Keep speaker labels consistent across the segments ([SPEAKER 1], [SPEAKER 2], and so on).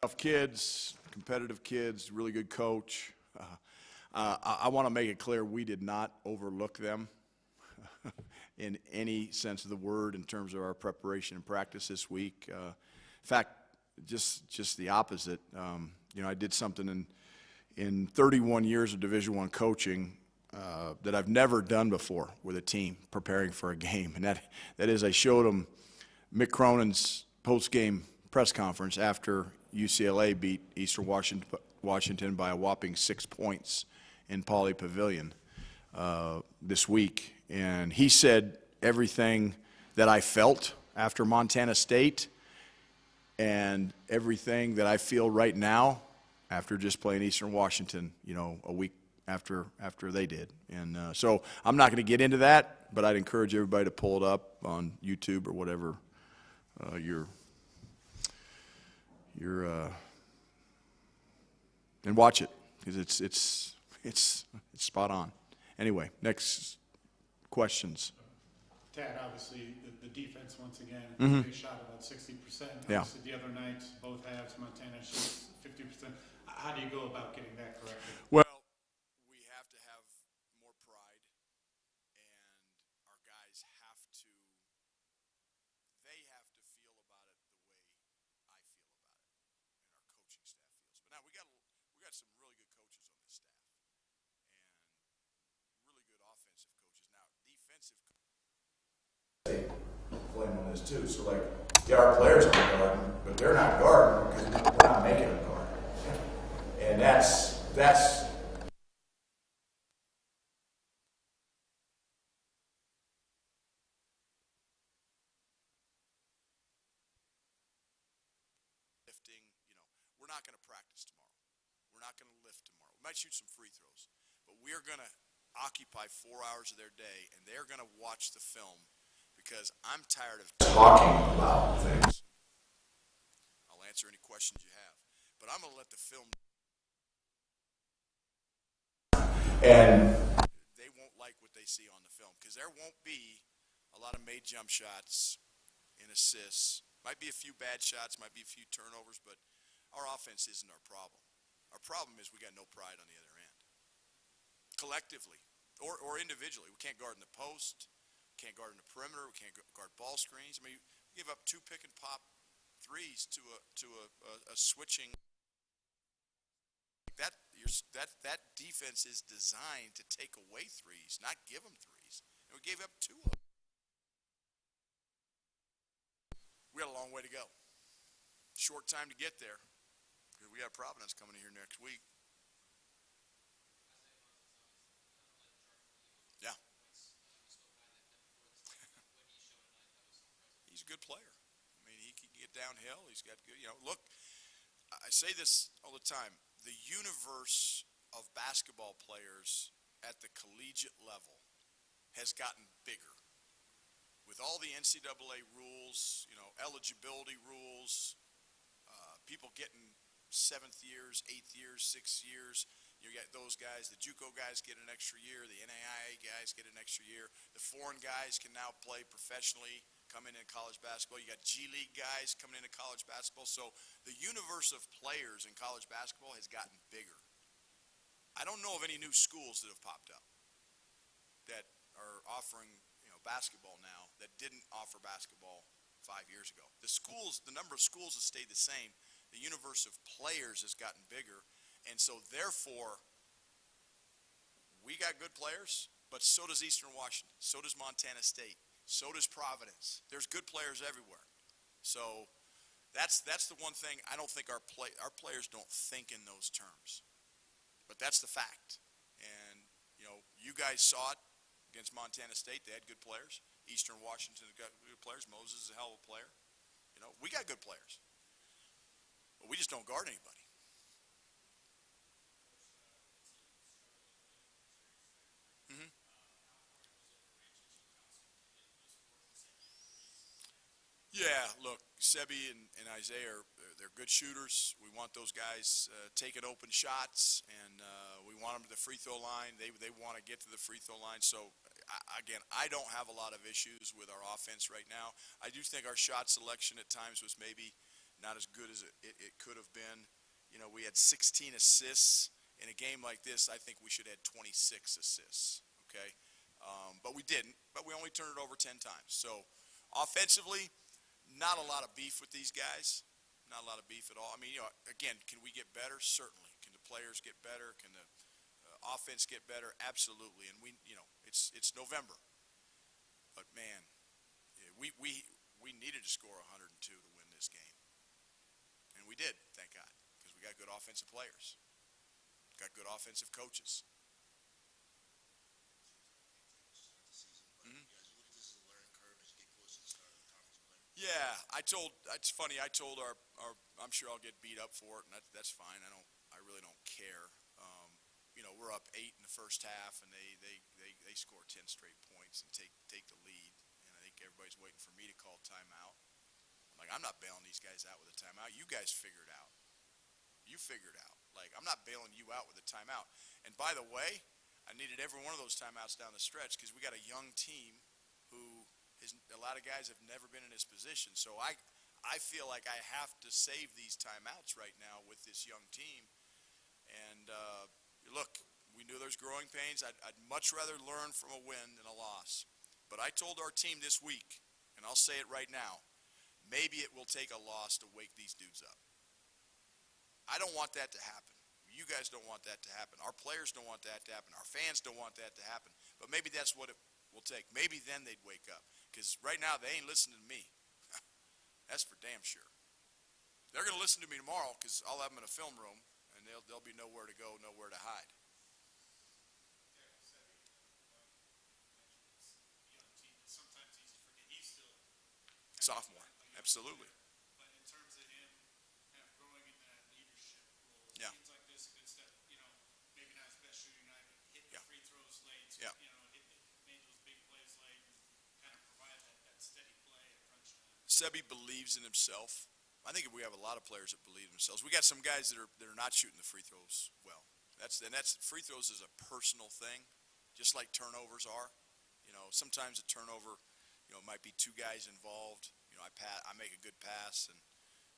[SPEAKER 1] Tough kids, competitive kids, really good coach. I want to make it clear we did not overlook them in any sense of the word in terms of our preparation and practice this week. In fact, just the opposite. I did something in 31 years of Division I coaching that I've never done before with a team preparing for a game, and that is I showed them Mick Cronin's post-game press conference after UCLA beat Eastern Washington by a whopping 6 points in Pauley Pavilion this week. And he said everything that I felt after Montana State and everything that I feel right now after just playing Eastern Washington, a week after they did. And so I'm not going to get into that, but I'd encourage everybody to pull it up on YouTube or whatever and watch it, because it's spot on. Anyway, next questions.
[SPEAKER 2] Tad, obviously the defense once again, they shot about 60%.
[SPEAKER 1] Yeah.
[SPEAKER 2] Obviously the other night, both halves, Montana shoots 50%. How do you go about getting that corrected?
[SPEAKER 1] Well, we have to have more pride, and our guys have to feel about it the way I feel about it, and our coaching staff feels. But now we got some really good coaches on this staff, and really good offensive coaches. Now, defensive blame on this too. So our players aren't guarding, but they're not guarding because we're not making them guard. And that's lifting. We're not going to practice tomorrow. We're not going to lift tomorrow. We might shoot some free throws, but we're going to occupy 4 hours of their day, and they're going to watch the film because I'm tired of talking about things. I'll answer any questions you have, but I'm going to let the film. And they won't like what they see on the film because there won't be a lot of made jump shots and assists. Might be a few bad shots, might be a few turnovers, but our offense isn't our problem. Our problem is we got no pride on the other end. Collectively or individually. We can't guard in the post, can't guard in the perimeter, we can't guard ball screens. I mean, we give up 2 pick and pop threes to a switching. That defense is designed to take away threes, not give them threes. And we gave up 2 of them. We got a long way to go. Short time to get there. Because we got Providence coming in here next week. Yeah. He's a good player. I mean, he can get downhill. He's got good, look, I say this all the time. The universe of basketball players at the collegiate level has gotten bigger. With all the NCAA rules, eligibility rules, people getting 7th years, 8th years, 6th years. You get those guys, the JUCO guys get an extra year, the NAIA guys get an extra year. The foreign guys can now play professionally, come in college basketball. You got G League guys coming into college basketball. So the universe of players in college basketball has gotten bigger. I don't know of any new schools that have popped up that are offering basketball now that didn't offer basketball 5 years ago. The number of schools has stayed the same. The universe of players has gotten bigger. And so therefore, we got good players, but so does Eastern Washington. So does Montana State. So does Providence. There's good players everywhere. So that's the one thing I don't think our players don't think in those terms. But that's the fact. And, you guys saw it against Montana State. They had good players. Eastern Washington got good players. Moses is a hell of a player. We got good players. But we just don't guard anybody. Yeah, look, Sebi and Isaiah they're good shooters. We want those guys taking open shots, and we want them to the free throw line. They want to get to the free throw line. So, again, I don't have a lot of issues with our offense right now. I do think our shot selection at times was maybe not as good as it could have been. You know, we had 16 assists. In a game like this, I think we should have had 26 assists, okay? But we didn't, but we only turned it over 10 times. So offensively, not a lot of beef with these guys, not a lot of beef at all. I mean, you know, again, can we get better? Certainly. Can the players get better? Can the offense get better? Absolutely. And we, you know, it's November. But man, yeah, we needed to score 102 to win this game. And we did, thank God, because we got good offensive players. Got good offensive coaches. Yeah, it's funny, I told our I'm sure I'll get beat up for it, and that's fine. I really don't care. You know, we're up 8 in the first half, and they score 10 straight points and take the lead. And I think everybody's waiting for me to call timeout. I'm like, I'm not bailing these guys out with a timeout. You guys figure it out. You figure it out. Like, I'm not bailing you out with a timeout. And by the way, I needed every one of those timeouts down the stretch because we got a young team who a lot of guys have never been in this position. So I feel like I have to save these timeouts right now with this young team. And look, we knew there's growing pains. I'd much rather learn from a win than a loss. But I told our team this week, and I'll say it right now, maybe it will take a loss to wake these dudes up. I don't want that to happen. You guys don't want that to happen. Our players don't want that to happen. Our fans don't want that to happen. But maybe that's what it will take. Maybe then they'd wake up. Because right now they ain't listening to me. That's for damn sure. They're going to listen to me tomorrow because I'll have them in a film room, and they'll be nowhere to go, nowhere to hide. Sophomore, absolutely.
[SPEAKER 2] But in terms of him kind of growing in that leadership role, it
[SPEAKER 1] Yeah.
[SPEAKER 2] seems like this is good stuff. You know, maybe not his best shooting night, but hit the
[SPEAKER 1] Yeah.
[SPEAKER 2] free throws late.
[SPEAKER 1] Yeah.
[SPEAKER 2] You know, made those big plays late and kind of provide that steady play at crunch time.
[SPEAKER 1] Sebi believes in himself. I think we have a lot of players that believe in themselves. We got some guys that are not shooting the free throws well. That's free throws is a personal thing, just like turnovers are. You know, sometimes a turnover, you know, might be two guys involved. You know, I make a good pass and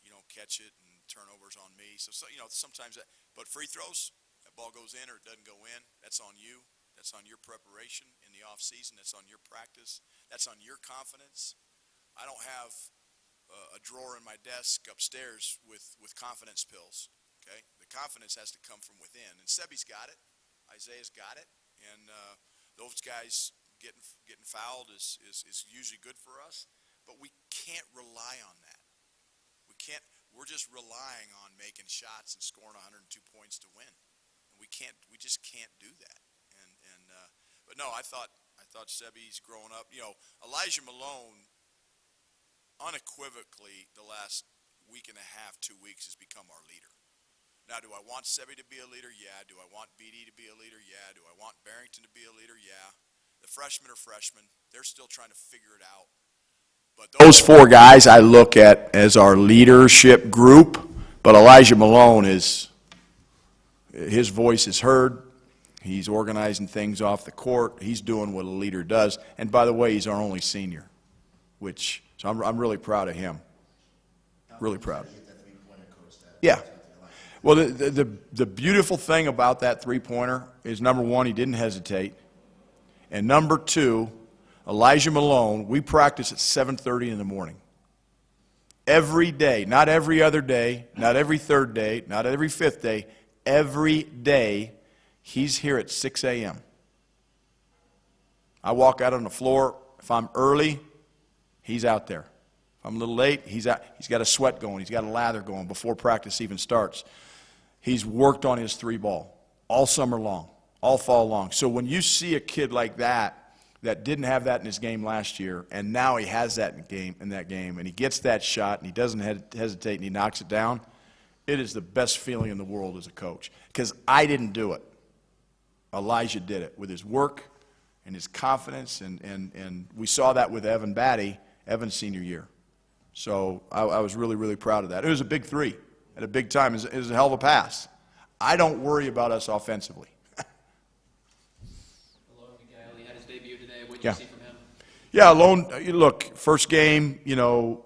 [SPEAKER 1] you don't catch it, and turnovers on me. So you know, sometimes but free throws, that ball goes in or it doesn't go in. That's on you. That's on your preparation in the off season. That's on your practice. That's on your confidence. I don't have a drawer in my desk upstairs with confidence pills. Okay, the confidence has to come from within, and Sebi's got it. Isaiah's got it, and those guys getting fouled is usually good for us. But we can't rely on that. We can't. We're just relying on making shots and scoring 102 points to win, and we can't. We just can't do that. But no, I thought Sebi's growing up. You know, Elijah Malone, unequivocally, the last week and a half, 2 weeks, has become our leader. Now, do I want Sebi to be a leader? Yeah. Do I want BD to be a leader? Yeah. Do I want Barrington to be a leader? Yeah. The freshmen are freshmen. They're still trying to figure it out. But those four guys I look at as our leadership group, but Elijah Malone his voice is heard. He's organizing things off the court. He's doing what a leader does. And by the way, he's our only senior, so I'm really proud of him. Really proud. Yeah. Well, the beautiful thing about that three-pointer is, number one, he didn't hesitate. And number two, Elijah Malone, we practice at 7:30 in the morning. Every day, not every other day, not every third day, not every fifth day, every day, he's here at 6 a.m. I walk out on the floor. If I'm early, he's out there. If I'm a little late, he's out. He's got a sweat going. He's got a lather going before practice even starts. He's worked on his three ball all summer long, all fall long. So when you see a kid like that didn't have that in his game last year, and now he has that in that game, and he gets that shot, and he doesn't hesitate, and he knocks it down, it is the best feeling in the world as a coach. Because I didn't do it. Elijah did it with his work and his confidence, and we saw that with Evan Batty, Evan's senior year. So I was really, really proud of that. It was a big three at a big time. It was a hell of a pass. I don't worry about us offensively.
[SPEAKER 3] He had his debut today. What did you see from him?
[SPEAKER 1] Yeah, Alone, look, first game, you know,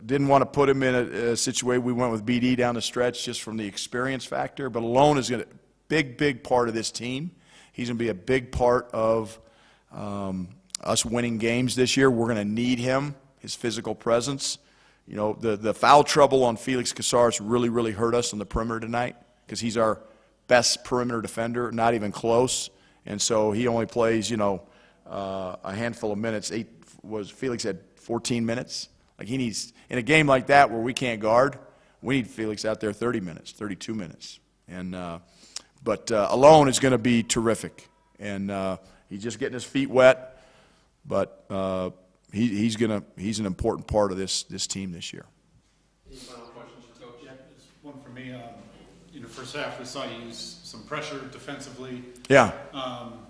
[SPEAKER 1] didn't want to put him in a situation. We went with BD down the stretch just from the experience factor. But Alone is going to big part of this team. He's going to be a big part of us winning games this year. We're going to need him, his physical presence. You know, the foul trouble on Felix Casares really hurt us on the perimeter tonight because he's our best perimeter defender, not even close. And so he only plays, you know, a handful of minutes. Felix had 14 minutes. Like he needs, in a game like that where we can't guard, we need Felix out there 30 minutes, 32 minutes. And but Alone is going to be terrific. And he's just getting his feet wet, but he's an important part of this team this year.
[SPEAKER 2] Any final questions, Coach? Yeah, just one for me. In the first half, we saw you use some pressure defensively.
[SPEAKER 1] Yeah.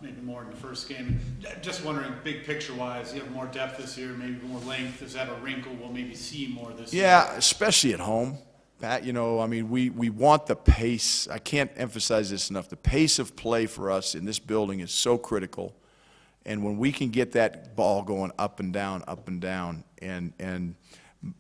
[SPEAKER 2] Maybe more in the first game. Just wondering, big picture-wise, you have more depth this year, maybe more length. Is that a wrinkle we'll maybe see more this year?
[SPEAKER 1] Yeah, especially at home. Pat, you know, I mean, we want the pace. I can't emphasize this enough. The pace of play for us in this building is so critical. And when we can get that ball going up and down, and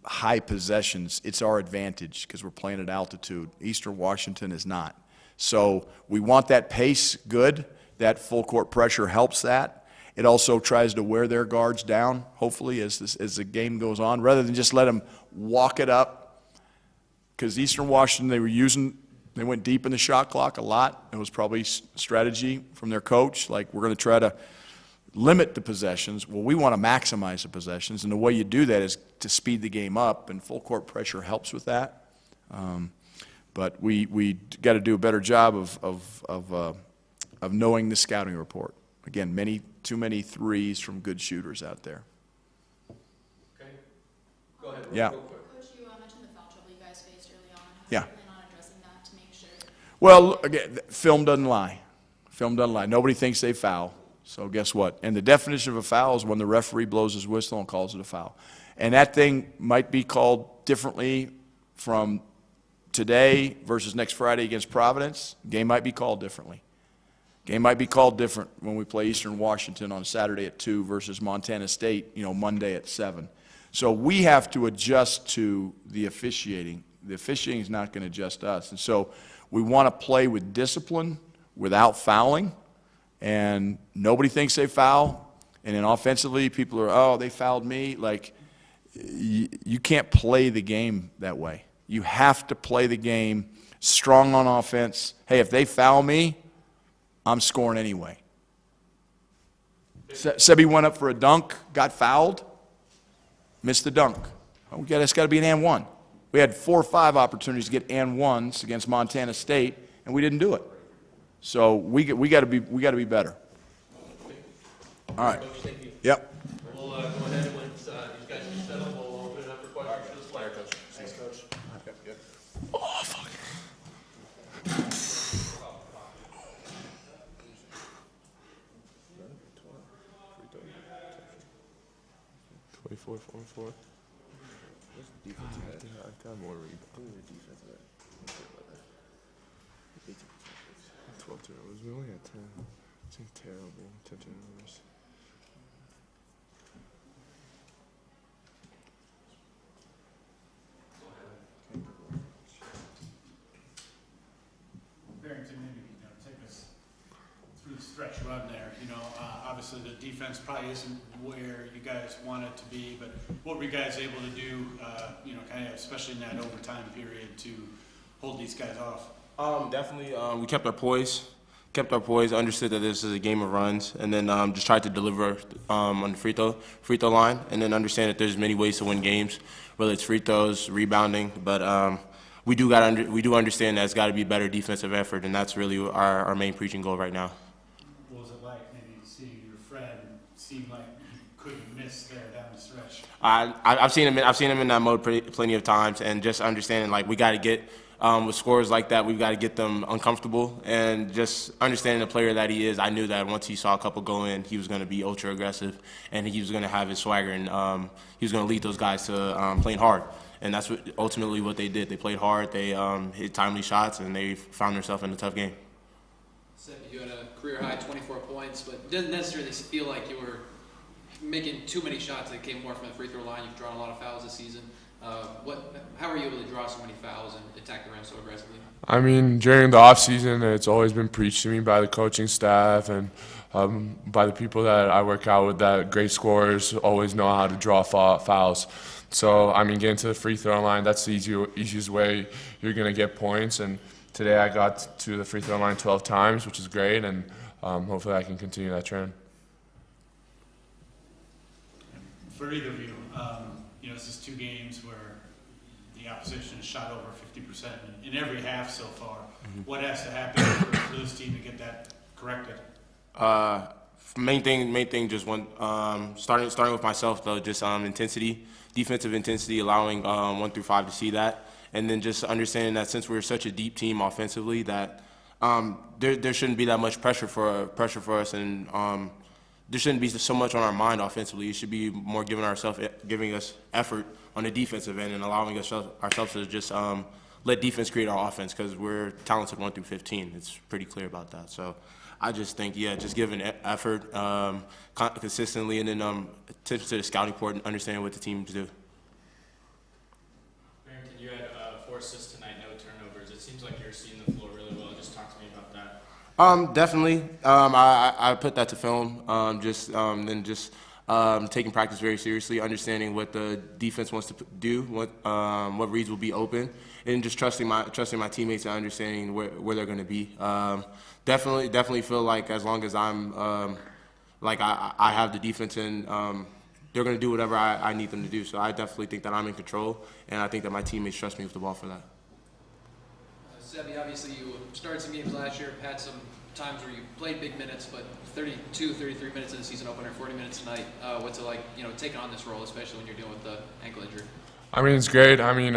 [SPEAKER 1] high possessions, it's our advantage because we're playing at altitude. Eastern Washington is not. So we want that pace good. That full court pressure helps that. It also tries to wear their guards down, hopefully, as the game goes on, rather than just let them walk it up. Because Eastern Washington, they went deep in the shot clock a lot. It was probably strategy from their coach, like we're going to try to limit the possessions. Well, we want to maximize the possessions, and the way you do that is to speed the game up, and full court pressure helps with that. But we got to do a better job of knowing the scouting report. Again, too many threes from good shooters out there.
[SPEAKER 3] Okay, go ahead.
[SPEAKER 1] Yeah.
[SPEAKER 3] Real quick.
[SPEAKER 4] Coach, you mentioned the foul trouble you guys faced early on. How
[SPEAKER 1] Yeah.
[SPEAKER 4] do you plan on addressing that to make sure?
[SPEAKER 1] Well, again, film doesn't lie. Film doesn't lie. Nobody thinks they foul. So guess what? And the definition of a foul is when the referee blows his whistle and calls it a foul. And that thing might be called differently from today versus next Friday against Providence. Game might be called differently. Game might be called different when we play Eastern Washington on Saturday at 2 versus Montana State, you know, Monday at 7. So we have to adjust to the officiating. The officiating is not going to adjust us. And so we want to play with discipline without fouling. And nobody thinks they foul. And then offensively, people are, oh, they fouled me. Like, you can't play the game that way. You have to play the game strong on offense. Hey, if they foul me, I'm scoring anyway. Sebi went up for a dunk, got fouled, missed the dunk. Oh, it's got to be an and one. We had 4 or 5 opportunities to get and ones against Montana State, and we didn't do it. So we got to be better. All right.
[SPEAKER 3] Coach, thank you.
[SPEAKER 1] Yep.
[SPEAKER 3] We'll go ahead and once you guys are settled, we'll open it up for questions for the player. Coach. Thanks, Coach. Yep.
[SPEAKER 1] Oh, fuck.
[SPEAKER 5] 24-4-4. Defense. I got more read. Defense. 12 turnovers. We only had 10. It's terrible. 10 turnovers.
[SPEAKER 2] Barrington, maybe take us through the stretch run there. Obviously the defense probably isn't where you guys want it to be, but what were you guys able to do? Kind of especially in that overtime period to hold these guys off.
[SPEAKER 6] Definitely, we kept our poise. Understood that this is a game of runs, and then just tried to deliver on the free throw line, and then understand that there's many ways to win games, whether it's free throws, rebounding. But we do understand that it's got to be better defensive effort, and that's really our main preaching goal right now.
[SPEAKER 2] What was it like maybe seeing your friend seem like he couldn't miss there down the stretch?
[SPEAKER 6] I've seen him in that mode plenty of times, and just understanding like we got to get. With scores like that, we've got to get them uncomfortable, and just understanding the player that he is. I knew that once he saw a couple go in, he was going to be ultra aggressive, and he was going to have his swagger, and he was going to lead those guys to playing hard. And that's ultimately what they did. They played hard, they hit timely shots, and they found themselves in a tough game.
[SPEAKER 7] You had a career high 24 points, but it didn't necessarily feel like you were making too many shots that came more from the free throw line. You've drawn a lot of fouls this season. How are you able to draw so many fouls and attack the rim so aggressively?
[SPEAKER 5] I mean, during the off season, it's always been preached to me by the coaching staff and by the people that I work out with, that great scorers always know how to draw fouls. So, I mean, getting to the free throw line, that's the easiest way you're going to get points. And today I got to the free throw line 12 times, which is great, and hopefully I can continue that trend.
[SPEAKER 2] For either of you, this is 2 games where the opposition has shot over 50% in every half so far. What has to happen for this team to get that corrected?
[SPEAKER 6] Main thing, just one. Starting with myself though, just intensity, defensive intensity, allowing 1 through 5 to see that, and then just understanding that since we're such a deep team offensively, that there shouldn't be that much pressure for us, and there shouldn't be so much on our mind offensively. It should be more giving us effort on the defensive end and allowing ourselves to just let defense create our offense, because we're talented 1 through 15. It's pretty clear about that. So I just think, just giving effort consistently, and then attention to the scouting report and understanding what the teams do.
[SPEAKER 8] Barrington, you had 4 assists tonight, no turnovers. It seems like you're seeing the floor really well. Just talk to me about that.
[SPEAKER 6] Definitely. I put that to film. Taking practice very seriously, understanding what the defense wants to do, what reads will be open, and just trusting my teammates and understanding where they're going to be. Definitely feel like as long as I'm I have the defense, and they're going to do whatever I need them to do. So I definitely think that I'm in control, and I think that my teammates trust me with the ball for that.
[SPEAKER 7] Sebi, obviously you started some games last year, had some times where you played big minutes, but 32, 33 minutes in the season opener, 40 minutes tonight. What's it like, taking on this role, especially when you're dealing with the ankle injury?
[SPEAKER 5] I mean, it's great. I mean,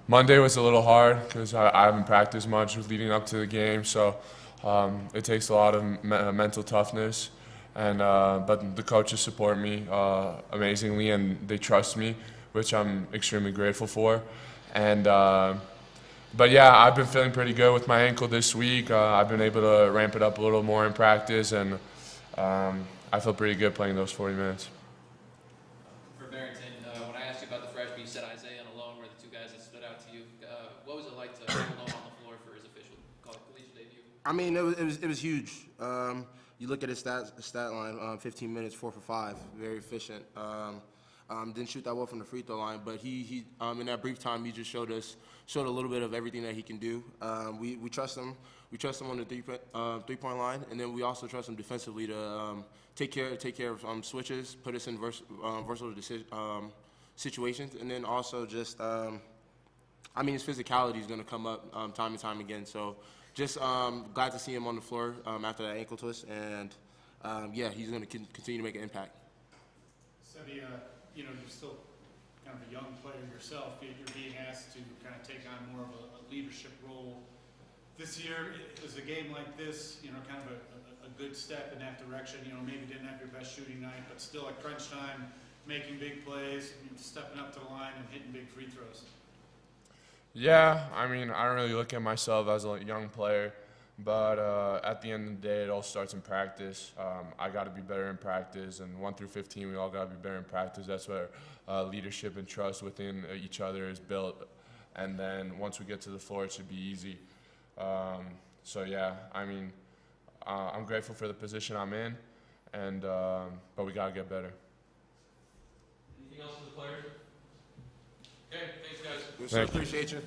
[SPEAKER 5] Monday was a little hard because I haven't practiced much leading up to the game, so it takes a lot of mental toughness. And but the coaches support me amazingly, and they trust me, which I'm extremely grateful for. And but yeah, I've been feeling pretty good with my ankle this week. I've been able to ramp it up a little more in practice, and I feel pretty good playing those 40 minutes.
[SPEAKER 7] For Barrington, when I asked you about the freshman, you said Isaiah and Alone were the 2 guys that stood out to you. What was it like to have Alone on the floor for his official collegiate debut?
[SPEAKER 6] I mean, it was huge. You look at his stat line, 15 minutes, 4 for 5, very efficient. Didn't shoot that well from the free throw line, but he in that brief time he just showed a little bit of everything that he can do. We trust him. We trust him on the 3-point line, and then we also trust him defensively to take care of switches, put us in versatile situations, and then also just his physicality is going to come up time and time again. So just glad to see him on the floor after that ankle twist, and he's going to continue to make an impact.
[SPEAKER 2] Sebi, you're still kind of a young player yourself. You're being asked to kind of take on more of a leadership role. This year, is a game like this, kind of a good step in that direction? Maybe didn't have your best shooting night, but still at crunch time, making big plays, stepping up to the line and hitting big free throws.
[SPEAKER 5] Yeah, I mean, I don't really look at myself as a young player, but at the end of the day, it all starts in practice. I got to be better in practice, and 1 through 15, we all got to be better in practice. That's where leadership and trust within each other is built, and then once we get to the floor, it should be easy. So yeah, I mean, I'm grateful for the position I'm in, and but we got to get better.
[SPEAKER 3] Anything else for the players? Okay, thanks guys.
[SPEAKER 6] Appreciate you.